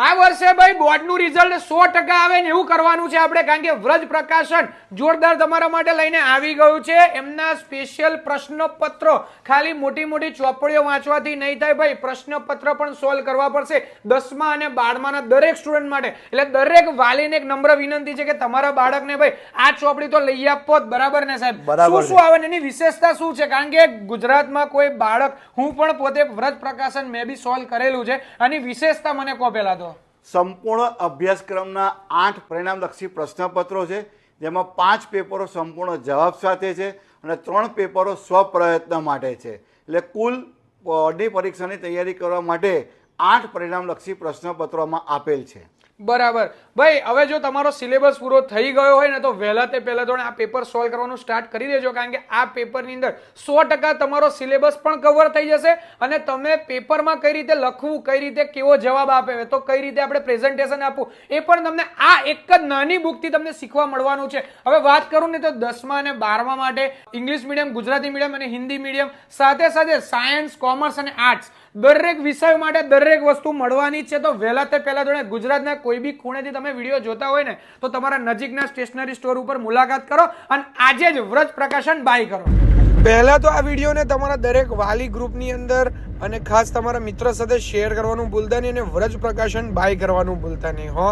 આ વર્ષે ભાઈ બોર્ડનું રિઝલ્ટ 100% આવે ને એવું કરવાનું છે આપણે, કારણ કે વ્રજ પ્રકાશન જોરદાર તમારા માટે લઈને આવી ગયું છે. એમના સ્પેશિયલ પ્રશ્નપત્રો ખાલી મોટી મોટી ચોપડીઓ વાંચવાથી નહીં થાય ભાઈ, પ્રશ્નપત્ર પણ સોલ્વ કરવા પડશે 10મા અને 12માના દરેક સ્ટુડન્ટ માટે. એટલે દરેક વાલીને એક નમ્ર વિનંતી છે કે તમારા બાળકને ભાઈ આ ચોપડી તો લઈ આપો જ, બરાબર ને સાહેબ? શું શું આવે એની વિશેષતા શું છે? કારણ કે ગુજરાતમાં કોઈ બાળક, હું પણ પોતે વ્રજ પ્રકાશન મેં બી સોલ્વ કરેલું છે, આની વિશેષતા મને કહો પહેલા તો. સંપૂર્ણ અભ્યાસક્રમના 8 પરિણામલક્ષી પ્રશ્નપત્રો છે, જેમાં 5 પેપરો સંપૂર્ણ જવાબ સાથે છે અને 3 પેપરો સ્વપ્રયત્ન માટે છે. એટલે કુલ બોર્ડની પરીક્ષાની તૈયારી કરવા માટે 8 પરિણામલક્ષી પ્રશ્નપત્રોમાં આપેલ છે. બરાબર ભાઈ, હવે જો તમારો સિલેબસ પૂરો થઈ ગયો હોય ને તો વહેલા તે પહેલા ધોરણે આ પેપર સોલ્વ કરવાનું સ્ટાર્ટ કરી દેજો, કારણ કે આ પેપરની અંદર 100% તમારો સિલેબસ પણ કવર થઈ જશે અને તમે પેપરમાં કઈ રીતે લખવું, કઈ રીતે કેવો જવાબ આપે તો કઈ રીતે આપણે પ્રેઝન્ટેશન આપવું એ પણ તમને આ એક જ નાની બુકથી તમને શીખવા મળવાનું છે. હવે વાત કરું ને તો 10મા અને 12મા માટે ઇંગ્લિશ મીડિયમ, ગુજરાતી મીડિયમ અને હિન્દી મીડિયમ, સાથે સાથે સાયન્સ, કોમર્સ અને આર્ટ્સ દરેક વિષય માટે દરેક વસ્તુ મળવાની છે. તો વહેલા તે પહેલા ધોરણે ગુજરાતના કોઈ બી ખૂણેથી તમે વિડીયો જોતા હોય ને તો તમારા નજીકના સ્ટેશનરી સ્ટોર ઉપર મુલાકાત કરો અને આજે જ વ્રજ પ્રકાશન બાય કરો. પહેલા તો આ વિડીયોને તમારા દરેક વાલી ગ્રુપની અંદર અને ખાસ તમારા મિત્રો સાથે શેર કરવાનું ભૂલતા નહીં અને વ્રજ પ્રકાશન બાય કરવાનું ભૂલતા નહીં હો.